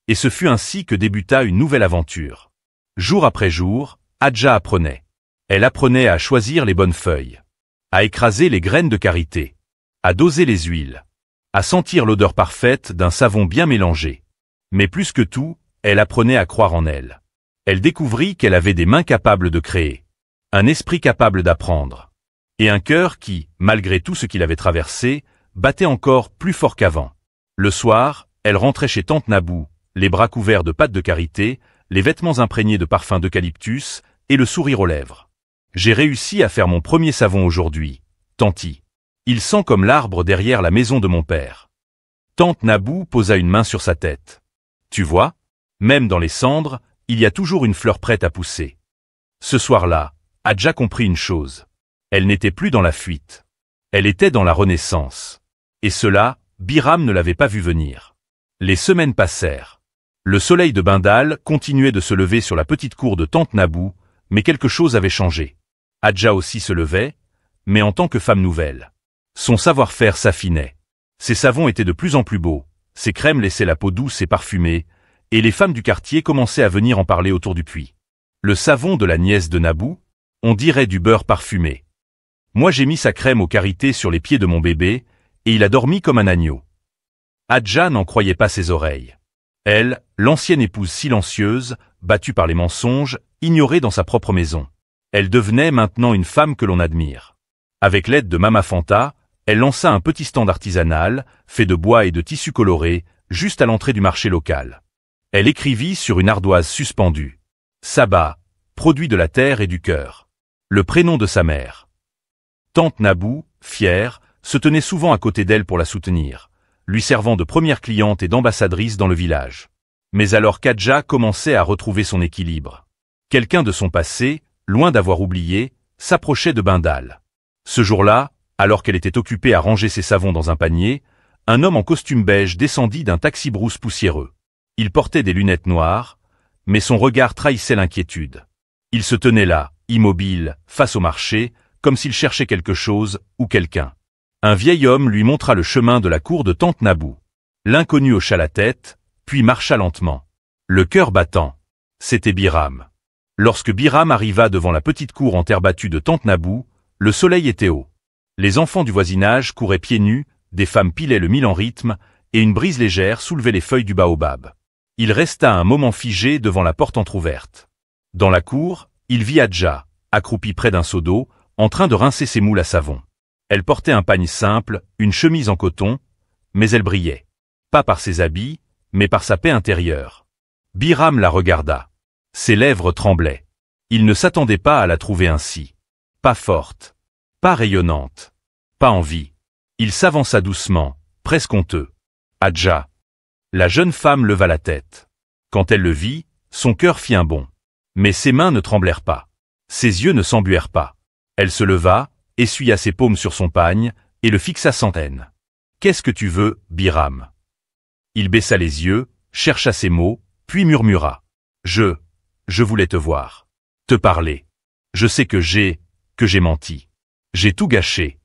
A: Et ce fut ainsi que débuta une nouvelle aventure. Jour après jour, Hadja apprenait. Elle apprenait à choisir les bonnes feuilles, à écraser les graines de karité, à doser les huiles, à sentir l'odeur parfaite d'un savon bien mélangé. Mais plus que tout, elle apprenait à croire en elle. Elle découvrit qu'elle avait des mains capables de créer, un esprit capable d'apprendre, et un cœur qui, malgré tout ce qu'il avait traversé, battait encore plus fort qu'avant. Le soir, elle rentrait chez tante Nabou, les bras couverts de pâte de karité, les vêtements imprégnés de parfum d'eucalyptus et le sourire aux lèvres. J'ai réussi à faire mon premier savon aujourd'hui, tanti. Il sent comme l'arbre derrière la maison de mon père. Tante Nabou posa une main sur sa tête. Tu vois, même dans les cendres, il y a toujours une fleur prête à pousser. Ce soir-là, Hadja comprit une chose. Elle n'était plus dans la fuite. Elle était dans la renaissance. Et cela, Biram ne l'avait pas vu venir. Les semaines passèrent. Le soleil de Bindal continuait de se lever sur la petite cour de tante Nabou, mais quelque chose avait changé. Hadja aussi se levait, mais en tant que femme nouvelle. Son savoir-faire s'affinait. Ses savons étaient de plus en plus beaux, ses crèmes laissaient la peau douce et parfumée, et les femmes du quartier commençaient à venir en parler autour du puits. Le savon de la nièce de Nabou, on dirait du beurre parfumé. Moi j'ai mis sa crème aux karités sur les pieds de mon bébé, et il a dormi comme un agneau. Hadja n'en croyait pas ses oreilles. Elle, l'ancienne épouse silencieuse, battue par les mensonges, ignorée dans sa propre maison. Elle devenait maintenant une femme que l'on admire. Avec l'aide de Mama Fanta, elle lança un petit stand artisanal, fait de bois et de tissus colorés, juste à l'entrée du marché local. Elle écrivit sur une ardoise suspendue. Saba, produit de la terre et du cœur. Le prénom de sa mère. Tante Nabou, fière, se tenait souvent à côté d'elle pour la soutenir, lui servant de première cliente et d'ambassadrice dans le village. Mais alors qu'Hadja commençait à retrouver son équilibre. Quelqu'un de son passé, loin d'avoir oublié, s'approchait de Bindal. Ce jour-là, alors qu'elle était occupée à ranger ses savons dans un panier, un homme en costume beige descendit d'un taxi-brousse poussiéreux. Il portait des lunettes noires, mais son regard trahissait l'inquiétude. Il se tenait là, immobile, face au marché, comme s'il cherchait quelque chose ou quelqu'un. Un vieil homme lui montra le chemin de la cour de tante Nabou. L'inconnu hocha la tête, puis marcha lentement. Le cœur battant. C'était Biram. Lorsque Biram arriva devant la petite cour en terre battue de tante Nabou, le soleil était haut. Les enfants du voisinage couraient pieds nus, des femmes pilaient le mil en rythme, et une brise légère soulevait les feuilles du baobab. Il resta un moment figé devant la porte entr'ouverte. Dans la cour, il vit Hadja, accroupie près d'un seau d'eau, en train de rincer ses moules à savon. Elle portait un pagne simple, une chemise en coton, mais elle brillait. Pas par ses habits, mais par sa paix intérieure. Biram la regarda. Ses lèvres tremblaient. Il ne s'attendait pas à la trouver ainsi. Pas forte, pas rayonnante, pas en vie. Il s'avança doucement, presque honteux. Hadja. La jeune femme leva la tête. Quand elle le vit, son cœur fit un bond. Mais ses mains ne tremblèrent pas. Ses yeux ne s'embuèrent pas. Elle se leva, essuya ses paumes sur son pagne, et le fixa sans haine. « Qu'est-ce que tu veux, Biram ?» Il baissa les yeux, chercha ses mots, puis murmura. « Je voulais te voir. Te parler. Je sais que j'ai menti. J'ai tout gâché. »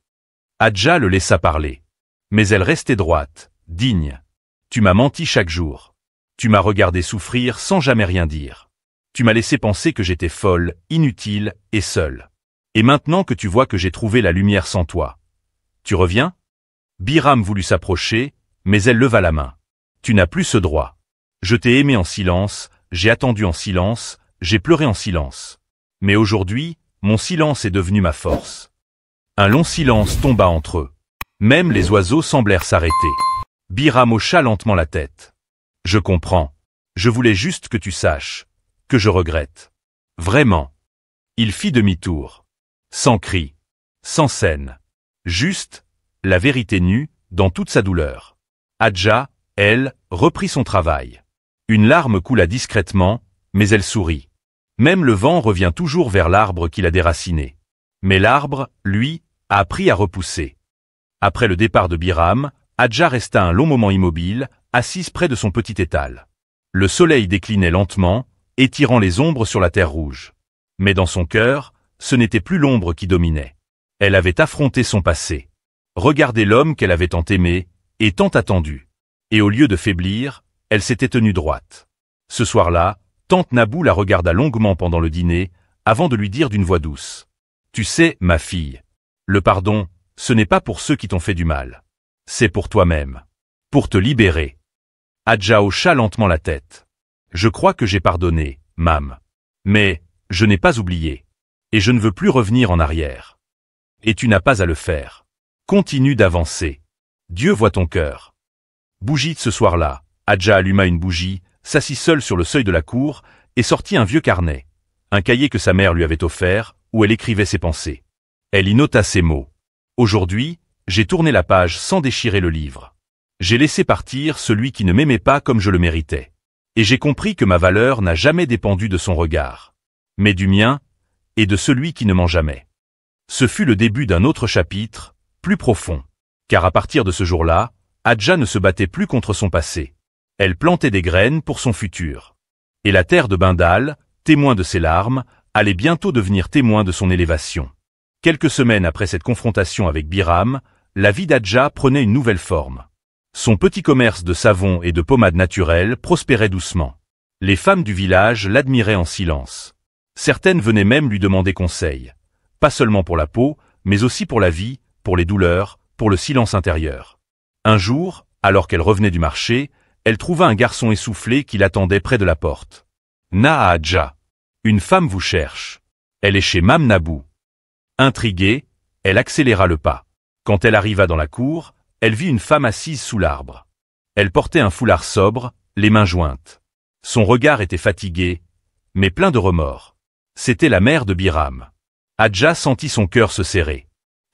A: Hadja le laissa parler. Mais elle restait droite, digne. « Tu m'as menti chaque jour. Tu m'as regardé souffrir sans jamais rien dire. Tu m'as laissé penser que j'étais folle, inutile et seule. Et maintenant que tu vois que j'ai trouvé la lumière sans toi. Tu reviens ?» Biram voulut s'approcher, mais elle leva la main. « Tu n'as plus ce droit. Je t'ai aimé en silence, j'ai attendu en silence, j'ai pleuré en silence. Mais aujourd'hui, mon silence est devenu ma force. Un long silence tomba entre eux. Même les oiseaux semblèrent s'arrêter. Biram hocha lentement la tête. Je comprends. Je voulais juste que tu saches. Que je regrette. Vraiment. Il fit demi-tour. Sans cri. Sans scène. Juste, la vérité nue, dans toute sa douleur. Hadja, elle, reprit son travail. Une larme coula discrètement, mais elle sourit. Même le vent revient toujours vers l'arbre qui l'a déraciné. Mais l'arbre, lui, a appris à repousser. Après le départ de Biram, Hadja resta un long moment immobile, assise près de son petit étal. Le soleil déclinait lentement, étirant les ombres sur la terre rouge. Mais dans son cœur, ce n'était plus l'ombre qui dominait. Elle avait affronté son passé. Regardé l'homme qu'elle avait tant aimé, et tant attendu. Et au lieu de faiblir, elle s'était tenue droite. Ce soir-là, tante Nabou la regarda longuement pendant le dîner, avant de lui dire d'une voix douce. « Tu sais, ma fille, le pardon, ce n'est pas pour ceux qui t'ont fait du mal. C'est pour toi-même. Pour te libérer. » Hadja hocha lentement la tête. « Je crois que j'ai pardonné, Mam. Mais, je n'ai pas oublié. Et je ne veux plus revenir en arrière. Et tu n'as pas à le faire. Continue d'avancer. Dieu voit ton cœur. » Bougie ce soir-là, Hadja alluma une bougie, s'assit seule sur le seuil de la cour, et sortit un vieux carnet, un cahier que sa mère lui avait offert, où elle écrivait ses pensées. Elle y nota ces mots. « Aujourd'hui, j'ai tourné la page sans déchirer le livre. J'ai laissé partir celui qui ne m'aimait pas comme je le méritais. Et j'ai compris que ma valeur n'a jamais dépendu de son regard, mais du mien, et de celui qui ne ment jamais. » Ce fut le début d'un autre chapitre, plus profond, car à partir de ce jour-là, Hadja ne se battait plus contre son passé. Elle plantait des graines pour son futur. Et la terre de Bindal, témoin de ses larmes, allait bientôt devenir témoin de son élévation. Quelques semaines après cette confrontation avec Biram, la vie d'Hadja prenait une nouvelle forme. Son petit commerce de savon et de pommades naturelles prospérait doucement. Les femmes du village l'admiraient en silence. Certaines venaient même lui demander conseil. Pas seulement pour la peau, mais aussi pour la vie, pour les douleurs, pour le silence intérieur. Un jour, alors qu'elle revenait du marché, elle trouva un garçon essoufflé qui l'attendait près de la porte. « Na Hadja, une femme vous cherche. Elle est chez Mam Nabou. » Intriguée, elle accéléra le pas. Quand elle arriva dans la cour, elle vit une femme assise sous l'arbre. Elle portait un foulard sobre, les mains jointes. Son regard était fatigué, mais plein de remords. C'était la mère de Biram. Hadja sentit son cœur se serrer.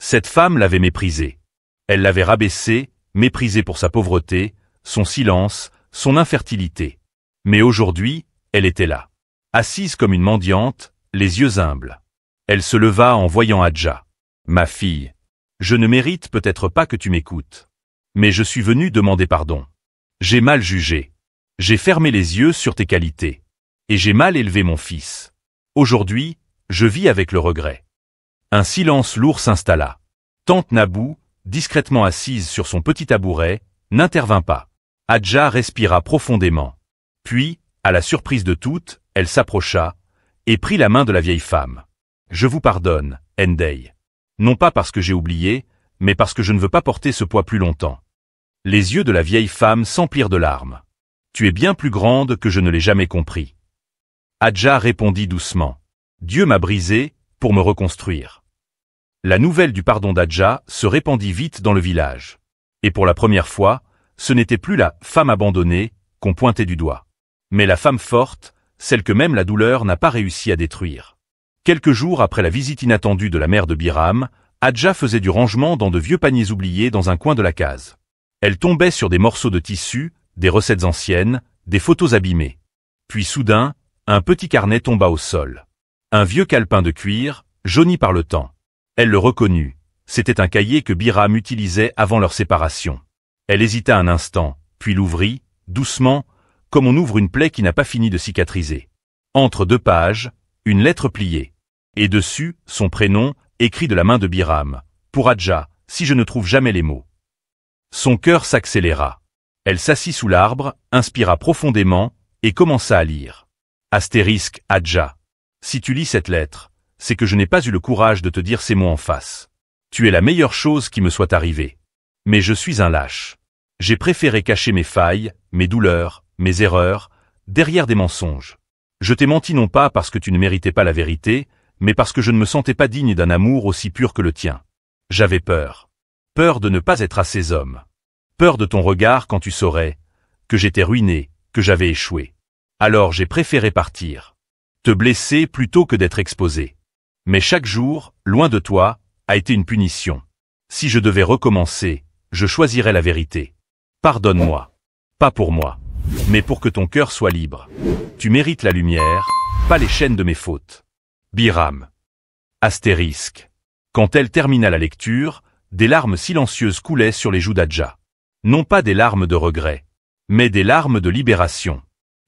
A: Cette femme l'avait méprisée. Elle l'avait rabaissée, méprisée pour sa pauvreté, son silence, son infertilité. Mais aujourd'hui, elle était là. Assise comme une mendiante, les yeux humbles. Elle se leva en voyant Hadja. « Ma fille, je ne mérite peut-être pas que tu m'écoutes. Mais je suis venu demander pardon. J'ai mal jugé. J'ai fermé les yeux sur tes qualités. Et j'ai mal élevé mon fils. Aujourd'hui, je vis avec le regret. » Un silence lourd s'installa. Tante Nabou, discrètement assise sur son petit tabouret, n'intervint pas. Hadja respira profondément. Puis, à la surprise de toutes, elle s'approcha et prit la main de la vieille femme. « Je vous pardonne, Ndeye. Non pas parce que j'ai oublié, mais parce que je ne veux pas porter ce poids plus longtemps. » Les yeux de la vieille femme s'emplirent de larmes. « Tu es bien plus grande que je ne l'ai jamais compris. » Hadja répondit doucement. « Dieu m'a brisé pour me reconstruire. » La nouvelle du pardon d'Hadja se répandit vite dans le village. Et pour la première fois, ce n'était plus la femme abandonnée qu'on pointait du doigt, mais la femme forte, celle que même la douleur n'a pas réussi à détruire. Quelques jours après la visite inattendue de la mère de Biram, Hadja faisait du rangement dans de vieux paniers oubliés dans un coin de la case. Elle tombait sur des morceaux de tissu, des recettes anciennes, des photos abîmées. Puis soudain, un petit carnet tomba au sol. Un vieux calepin de cuir, jauni par le temps. Elle le reconnut. C'était un cahier que Biram utilisait avant leur séparation. Elle hésita un instant, puis l'ouvrit, doucement, comme on ouvre une plaie qui n'a pas fini de cicatriser. Entre deux pages, une lettre pliée. Et dessus, son prénom, écrit de la main de Biram. « Pour Hadja, si je ne trouve jamais les mots. » Son cœur s'accéléra. Elle s'assit sous l'arbre, inspira profondément, et commença à lire. Astérisque Hadja. Si tu lis cette lettre, c'est que je n'ai pas eu le courage de te dire ces mots en face. Tu es la meilleure chose qui me soit arrivée. Mais je suis un lâche. J'ai préféré cacher mes failles, mes douleurs, mes erreurs, derrière des mensonges. Je t'ai menti non pas parce que tu ne méritais pas la vérité, mais parce que je ne me sentais pas digne d'un amour aussi pur que le tien. J'avais peur. Peur de ne pas être assez homme. Peur de ton regard quand tu saurais que j'étais ruiné, que j'avais échoué. Alors j'ai préféré partir. Te blesser plutôt que d'être exposé. Mais chaque jour, loin de toi, a été une punition. Si je devais recommencer, je choisirais la vérité. Pardonne-moi. Pas pour moi, mais pour que ton cœur soit libre. Tu mérites la lumière, pas les chaînes de mes fautes. Biram. Astérisque. Quand elle termina la lecture, des larmes silencieuses coulaient sur les joues d'Adja. Non pas des larmes de regret, mais des larmes de libération.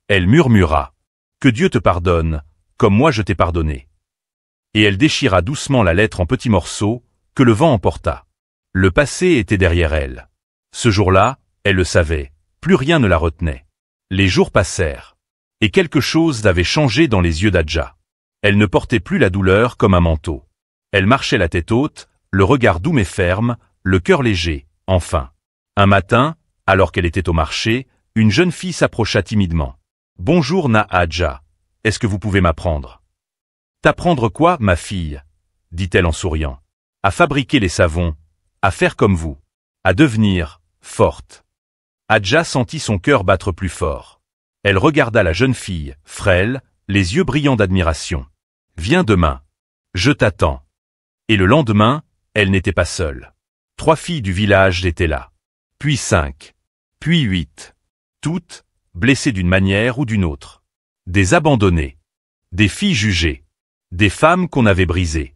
A: Elle murmura. Que Dieu te pardonne, comme moi je t'ai pardonné. Et elle déchira doucement la lettre en petits morceaux, que le vent emporta. Le passé était derrière elle. Ce jour-là, elle le savait, plus rien ne la retenait. Les jours passèrent. Et quelque chose avait changé dans les yeux d'Adja. Elle ne portait plus la douleur comme un manteau. Elle marchait la tête haute, le regard doux mais ferme, le cœur léger, enfin. Un matin, alors qu'elle était au marché, une jeune fille s'approcha timidement. « Bonjour Adja, est-ce que vous pouvez m'apprendre ?»« T'apprendre quoi, ma fille ?» dit-elle en souriant. « À fabriquer les savons, à faire comme vous, à devenir forte. » Adja sentit son cœur battre plus fort. Elle regarda la jeune fille, frêle, les yeux brillants d'admiration. « Viens demain. Je t'attends. » Et le lendemain, elle n'était pas seule. 3 filles du village étaient là. Puis 5. Puis 8. Toutes, blessées d'une manière ou d'une autre. Des abandonnées. Des filles jugées. Des femmes qu'on avait brisées.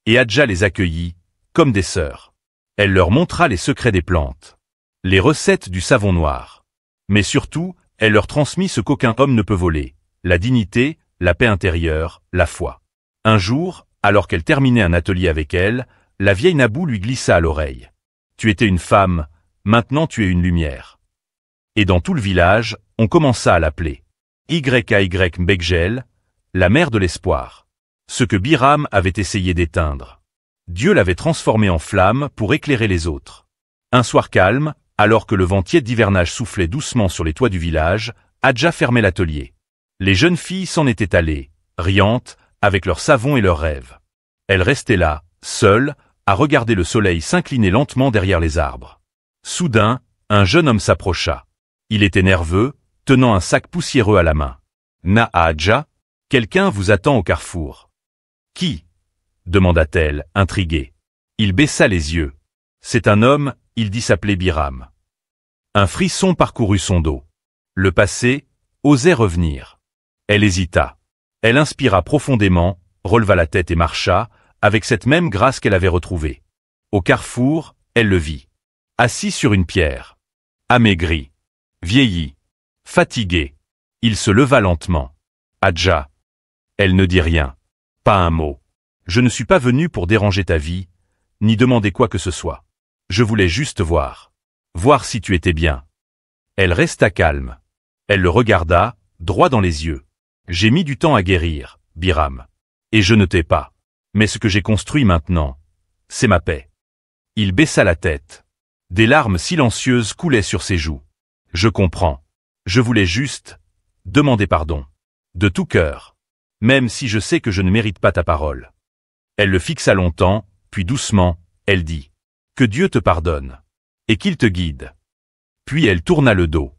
A: Et Adja les accueillit, comme des sœurs. Elle leur montra les secrets des plantes. Les recettes du savon noir. Mais surtout, elle leur transmit ce qu'aucun homme ne peut voler. La dignité, la paix intérieure, la foi. Un jour, alors qu'elle terminait un atelier avec elle, la vieille Nabou lui glissa à l'oreille. « Tu étais une femme, maintenant tu es une lumière. » Et dans tout le village, on commença à l'appeler YAY Mbekgel, la mère de l'espoir. Ce que Biram avait essayé d'éteindre. Dieu l'avait transformée en flamme pour éclairer les autres. Un soir calme, alors que le vent tiède d'hivernage soufflait doucement sur les toits du village, Adja fermait l'atelier. Les jeunes filles s'en étaient allées, riantes, avec leurs savons et leurs rêves. Elle restait là, seule, à regarder le soleil s'incliner lentement derrière les arbres. Soudain, un jeune homme s'approcha. Il était nerveux, tenant un sac poussiéreux à la main. « Adja, quelqu'un vous attend au carrefour. »« Qui ?» demanda-t-elle, intriguée. Il baissa les yeux. « C'est un homme, il dit s'appeler Biram. » Un frisson parcourut son dos. Le passé osait revenir. Elle hésita. Elle inspira profondément, releva la tête et marcha, avec cette même grâce qu'elle avait retrouvée. Au carrefour, elle le vit. Assis sur une pierre. Amaigri. Vieilli. Fatigué. Il se leva lentement. Adja. Elle ne dit rien. Pas un mot. Je ne suis pas venu pour déranger ta vie, ni demander quoi que ce soit. Je voulais juste voir. Voir si tu étais bien. Elle resta calme. Elle le regarda, droit dans les yeux. J'ai mis du temps à guérir, Biram. Et je ne t'ai pas. Mais ce que j'ai construit maintenant, c'est ma paix. Il baissa la tête. Des larmes silencieuses coulaient sur ses joues. Je comprends. Je voulais juste demander pardon. De tout cœur. Même si je sais que je ne mérite pas ta parole. Elle le fixa longtemps, puis doucement, elle dit. Que Dieu te pardonne. Et qu'il te guide. Puis elle tourna le dos.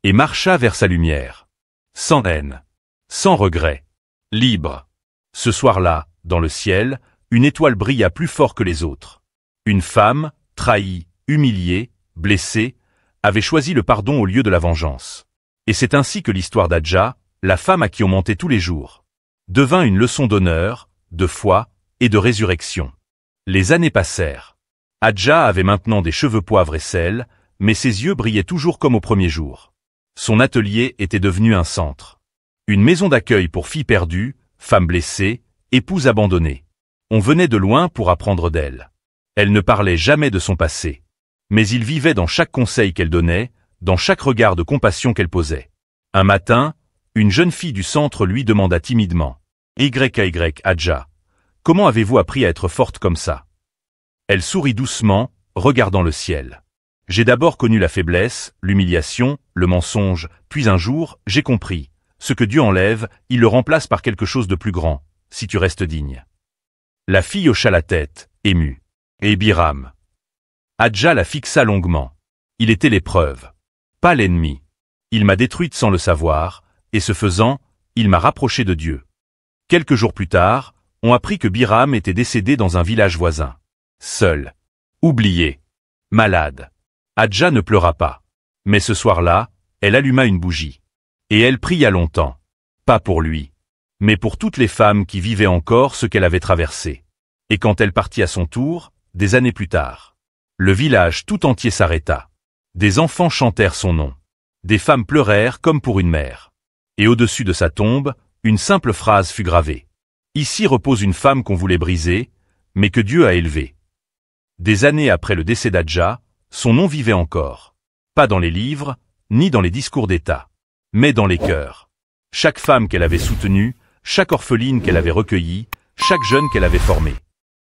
A: Et marcha vers sa lumière. Sans haine. Sans regret. Libre. Ce soir-là, dans le ciel, une étoile brilla plus fort que les autres. Une femme, trahie, humiliée, blessée, avait choisi le pardon au lieu de la vengeance. Et c'est ainsi que l'histoire d'Adja, la femme à qui on mentait tous les jours, devint une leçon d'honneur, de foi et de résurrection. Les années passèrent. Adja avait maintenant des cheveux poivre et sel, mais ses yeux brillaient toujours comme au premier jour. Son atelier était devenu un centre. Une maison d'accueil pour filles perdues, femmes blessées, épouses abandonnées. On venait de loin pour apprendre d'elle. Elle ne parlait jamais de son passé. Mais il vivait dans chaque conseil qu'elle donnait, dans chaque regard de compassion qu'elle posait. Un matin, une jeune fille du centre lui demanda timidement. « YAY Adja, comment avez-vous appris à être forte comme ça ?» Elle sourit doucement, regardant le ciel. « J'ai d'abord connu la faiblesse, l'humiliation, le mensonge, puis un jour, j'ai compris. Ce que Dieu enlève, il le remplace par quelque chose de plus grand, si tu restes digne. » La fille hocha la tête, émue. Et Biram. Adja la fixa longuement. Il était l'épreuve, pas l'ennemi. Il m'a détruite sans le savoir, et ce faisant, il m'a rapproché de Dieu. Quelques jours plus tard, on apprit que Biram était décédé dans un village voisin. Seul. Oublié. Malade. Adja ne pleura pas. Mais ce soir-là, elle alluma une bougie. Et elle pria longtemps. Pas pour lui. Mais pour toutes les femmes qui vivaient encore ce qu'elle avait traversé. Et quand elle partit à son tour, des années plus tard, le village tout entier s'arrêta. Des enfants chantèrent son nom. Des femmes pleurèrent comme pour une mère. Et au-dessus de sa tombe, une simple phrase fut gravée. Ici repose une femme qu'on voulait briser, mais que Dieu a élevée. Des années après le décès d'Adja, son nom vivait encore. Pas dans les livres, ni dans les discours d'État, mais dans les cœurs. Chaque femme qu'elle avait soutenue, chaque orpheline qu'elle avait recueillie, chaque jeune qu'elle avait formé,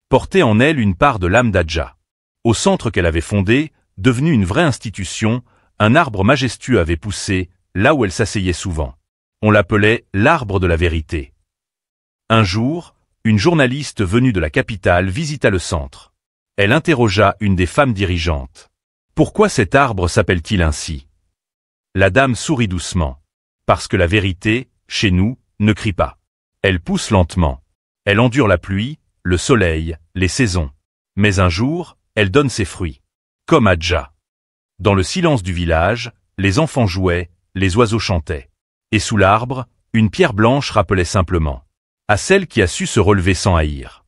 A: portait en elle une part de l'âme d'Adja. Au centre qu'elle avait fondé, devenu une vraie institution, un arbre majestueux avait poussé, là où elle s'asseyait souvent. On l'appelait l'arbre de la vérité. Un jour, une journaliste venue de la capitale visita le centre. Elle interrogea une des femmes dirigeantes. Pourquoi cet arbre s'appelle-t-il ainsi? La dame sourit doucement. Parce que la vérité, chez nous, ne crie pas. Elle pousse lentement. Elle endure la pluie, le soleil, les saisons. Mais un jour, elle donne ses fruits. Comme Adja. Dans le silence du village, les enfants jouaient, les oiseaux chantaient. Et sous l'arbre, une pierre blanche rappelait simplement à celle qui a su se relever sans haïr.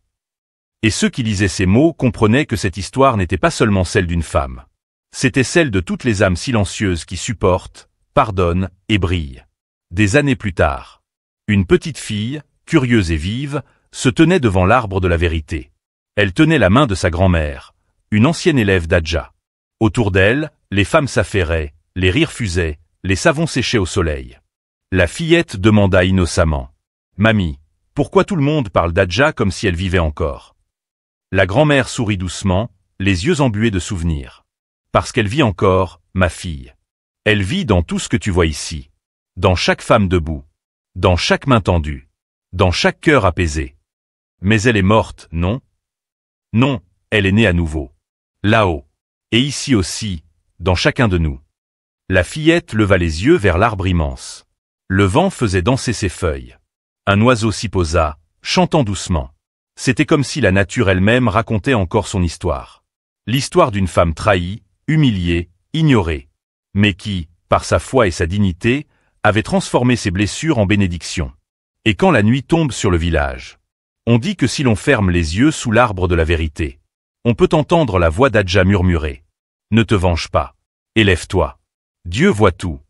A: Et ceux qui lisaient ces mots comprenaient que cette histoire n'était pas seulement celle d'une femme. C'était celle de toutes les âmes silencieuses qui supportent, pardonnent et brillent. Des années plus tard, une petite fille, curieuse et vive, se tenait devant l'arbre de la vérité. Elle tenait la main de sa grand-mère, une ancienne élève d'Adja. Autour d'elle, les femmes s'affairaient, les rires fusaient, les savons séchaient au soleil. La fillette demanda innocemment. « Mamie, pourquoi tout le monde parle d'Adja comme si elle vivait encore ?» La grand-mère sourit doucement, les yeux embués de souvenirs. « Parce qu'elle vit encore, ma fille. Elle vit dans tout ce que tu vois ici. Dans chaque femme debout. Dans chaque main tendue. Dans chaque cœur apaisé. Mais elle est morte, non? Non, elle est née à nouveau. Là-haut. Et ici aussi, dans chacun de nous. » La fillette leva les yeux vers l'arbre immense. Le vent faisait danser ses feuilles. Un oiseau s'y posa, chantant doucement. C'était comme si la nature elle-même racontait encore son histoire. L'histoire d'une femme trahie, humiliée, ignorée, mais qui, par sa foi et sa dignité, avait transformé ses blessures en bénédictions. Et quand la nuit tombe sur le village, on dit que si l'on ferme les yeux sous l'arbre de la vérité, on peut entendre la voix d'Adja murmurer. Ne te venge pas. Élève-toi. Dieu voit tout.